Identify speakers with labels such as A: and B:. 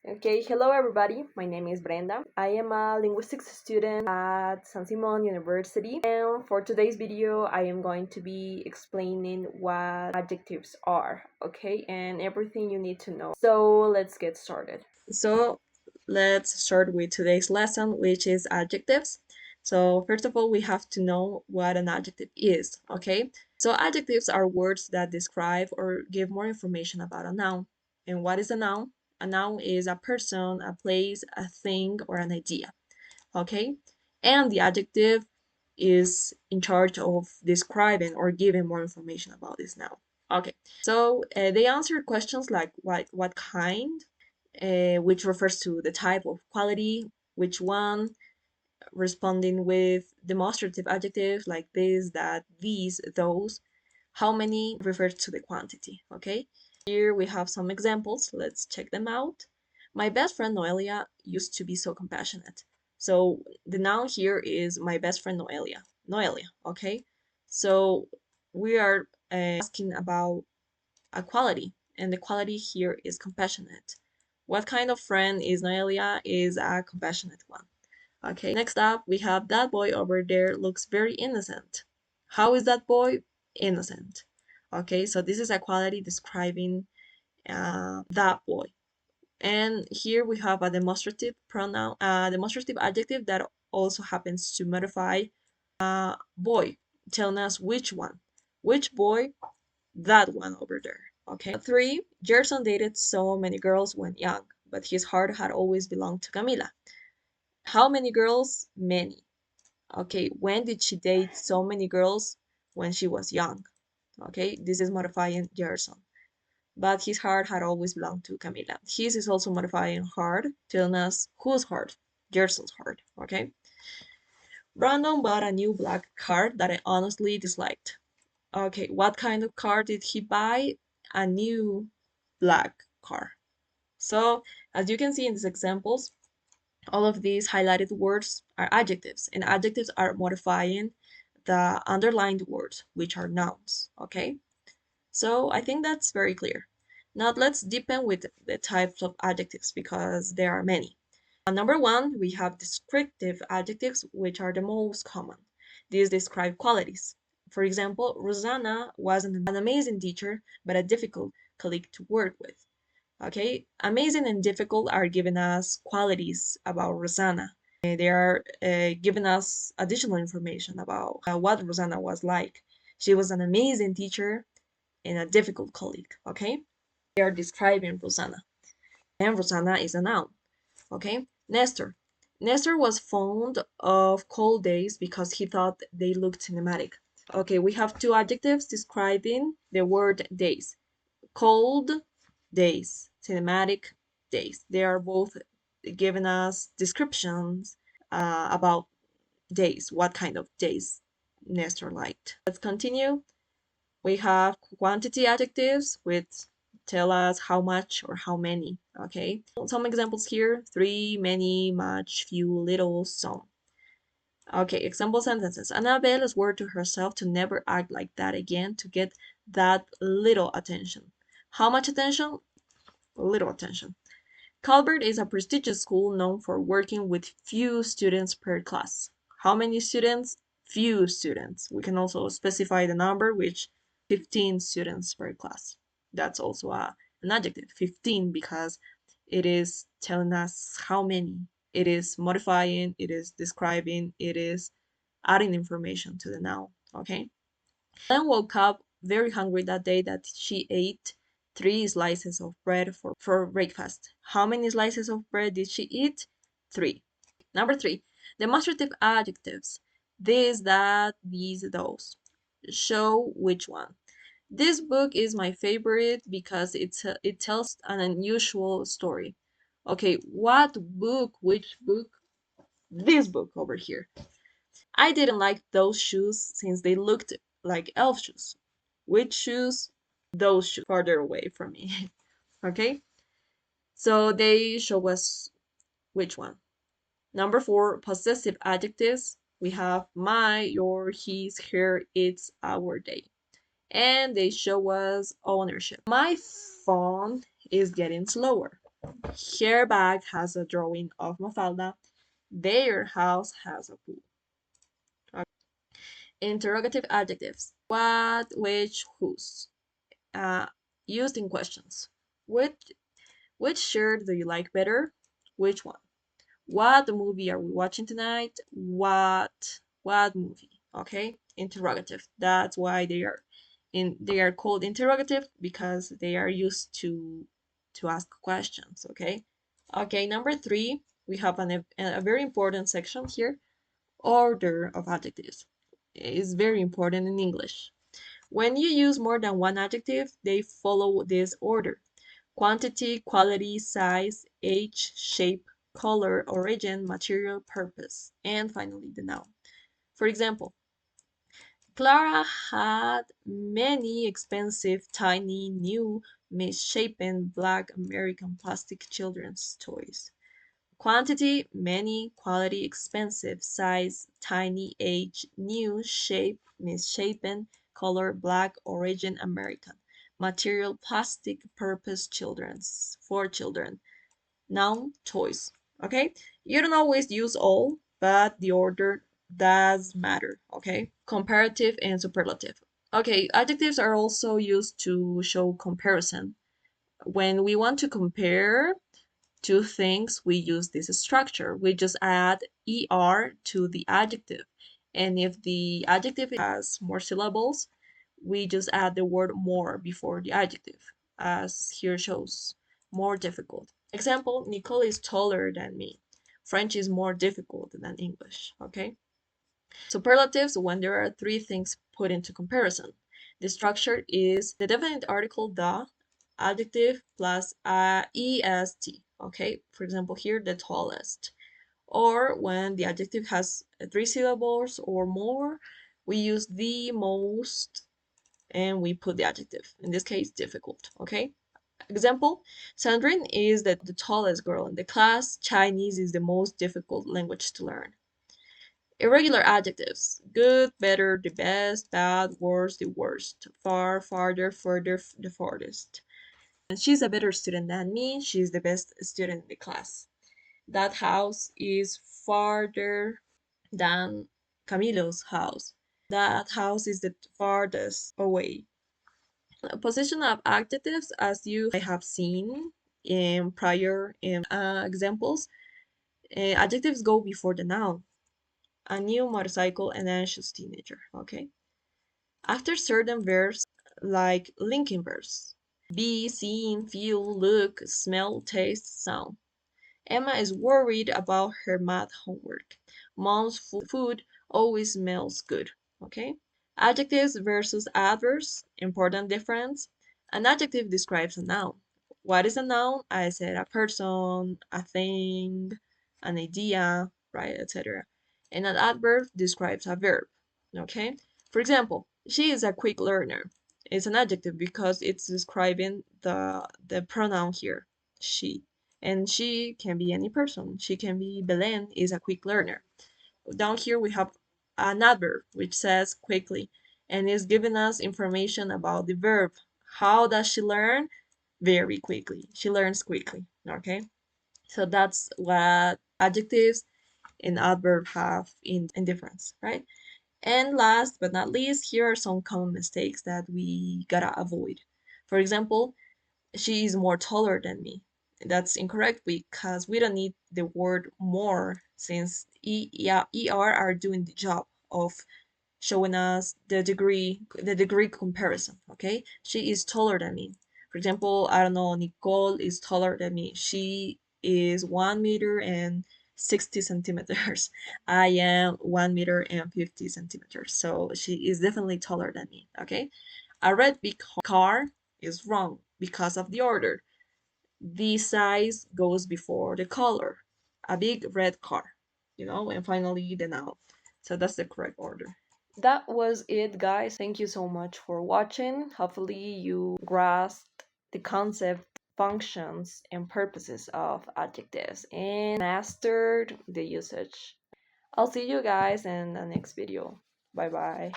A: Okay, hello everybody. My name is Brenda. I am a linguistics student at San Simon University, and for today's video I am going to be explaining what adjectives are, okay, and everything you need to know. So let's get started.
B: So let's start with today's lesson, which is adjectives. So first of all, we have to know what an adjective is, okay? So adjectives are words that describe or give more information about a noun. And what is a noun? A noun is a person, a place, a thing, or an idea, okay? And the adjective is in charge of describing or giving more information about this noun. Okay, so they answer questions like what kind, which refers to the type of quality, which one, responding with demonstrative adjectives like this, that, these, those. How many refers to the quantity, okay? Here we have some examples. Let's check them out. My best friend Noelia used to be so compassionate. So the noun here is my best friend Noelia. Noelia, okay? So we are asking about a quality, and the quality here is compassionate. What kind of friend is Noelia? Is a compassionate one. Okay, next up we have that boy over there looks very innocent. How is that boy? Innocent. Okay, so this is a quality describing that boy. And here we have a demonstrative pronoun, a demonstrative adjective that also happens to modify boy, telling us which one. Which boy? That one over there. Okay. 3. Gerson dated so many girls when young, but his heart had always belonged to Camila. How many girls? Many. Okay. When did she date so many girls? When she was young. Okay. This is modifying Gerson. But his heart had always belonged to Camila. His is also modifying heart, telling us whose heart? Gerson's heart. Okay. Brandon bought a new black car that I honestly disliked. Okay, what kind of car did he buy? A new black car. So, as you can see in these examples, all of these highlighted words are adjectives, and adjectives are modifying the underlined words, which are nouns. Okay, so I think that's very clear. Now let's deepen with the types of adjectives because there are many. Number one, we have descriptive adjectives, which are the most common. These describe qualities. For example, Rosanna was an amazing teacher, but a difficult colleague to work with. Okay, amazing and difficult are giving us qualities about Rosanna. They are giving us additional information about what Rosanna was like. She was an amazing teacher and a difficult colleague. Okay, they are describing Rosanna, and Rosanna is a noun. Okay, Nestor. Nestor was fond of cold days because he thought they looked cinematic. Okay, we have two adjectives describing the word days. Cold days, cinematic days. They are both giving us descriptions about days, what kind of days Nestor liked. Let's continue. We have quantity adjectives, which tell us how much or how many. Okay, some examples here: three, many, much, few, little, some. Okay, example sentences. Annabelle swore to herself to never act like that again to get that little attention. How much attention? Little attention. Calvert is a prestigious school known for working with few students per class. How many students? Few students. We can also specify the number, which 15 students per class. That's also an adjective, 15, because it is telling us how many. It is modifying, it is describing, it is adding information to the noun. Okay. Then woke up very hungry that day that she ate 3 slices of bread for breakfast. How many slices of bread did she eat? 3. Number 3, demonstrative adjectives. This, that, these, those. Show which one. This book is my favorite because it tells an unusual story. Okay, what book? Which book? This book over here. I didn't like those shoes since they looked like elf shoes. Which shoes? Those shoes farther away from me. Okay? So they show us which one. Number 4, possessive adjectives. We have my, your, his, her, it's, our, they. And they show us ownership. My phone is getting slower. Her bag has a drawing of Mafalda. Their house has a pool. Okay. Interrogative adjectives. What, which, whose. Uh, Used in questions. Which which shirt do you like better? Which one? What movie are we watching tonight? What movie? Okay? Interrogative. That's why they are called interrogative because they are used to ask questions, okay? Okay, number 3, we have a very important section here, order of adjectives. It's very important in English. When you use more than one adjective, they follow this order: quantity, quality, size, age, shape, color, origin, material, purpose, and finally the noun. For example, Clara had many expensive, tiny, new, misshapen, black American plastic children's toys. Quantity, many, quality, expensive, size, tiny, age, new, shape, misshapen, color, black, origin, American. Material, plastic, purpose, children's, for children. Noun, toys. Okay? You don't always use all, but the order does matter. Okay? Comparative and superlative. Okay, adjectives are also used to show comparison. When we want to compare two things, we use this structure. We just add er to the adjective. And if the adjective has more syllables, we just add the word more before the adjective, as here shows, more difficult. Example, Nicole is taller than me. French is more difficult than English, okay? Superlatives, when there are three things put into comparison. The structure is the definite article the, adjective plus est, okay? For example, here, the tallest. Or when the adjective has three syllables or more, we use the most and we put the adjective. In this case, difficult, okay? Example, Sandrine is the tallest girl in the class. Chinese is the most difficult language to learn. Irregular adjectives: good, better, the best, bad, worse, the worst, far, farther, further, the farthest. And she's a better student than me. She's the best student in the class. That house is farther than Camilo's house. That house is the farthest away. Position of adjectives, as you have seen in prior examples, adjectives go before the noun. A new motorcycle, and anxious teenager, okay? After certain verbs, like linking verbs: be, seen, feel, look, smell, taste, sound. Emma is worried about her math homework. Mom's food always smells good, okay? Adjectives versus adverbs, important difference. An adjective describes a noun. What is a noun? I said a person, a thing, an idea, right, etc. And an adverb describes a verb, okay? For example, she is a quick learner. It's an adjective because it's describing the pronoun here, she. And she can be any person. She can be Belen is a quick learner. Down here we have an adverb which says quickly and is giving us information about the verb. How does she learn? Very quickly. She learns quickly. Okay? So that's what adjectives and adverb have in difference, right? And last but not least, here are some common mistakes that we gotta avoid. For example, she is more taller than me. That's incorrect because we don't need the word more, since ER are doing the job of showing us the degree comparison, okay? She is taller than me. For example, I don't know, Nicole is taller than me. She is 1 meter and 60 centimeters. I am 1 meter and 50 centimeters. So she is definitely taller than me, okay? A red big car is wrong because of the order. The size goes before the color. A big red car, and finally the noun. So that's the correct order.
A: That was it, guys. Thank you so much for watching. Hopefully, you grasped the concept, functions, and purposes of adjectives and mastered the usage. I'll see you guys in the next video. Bye bye.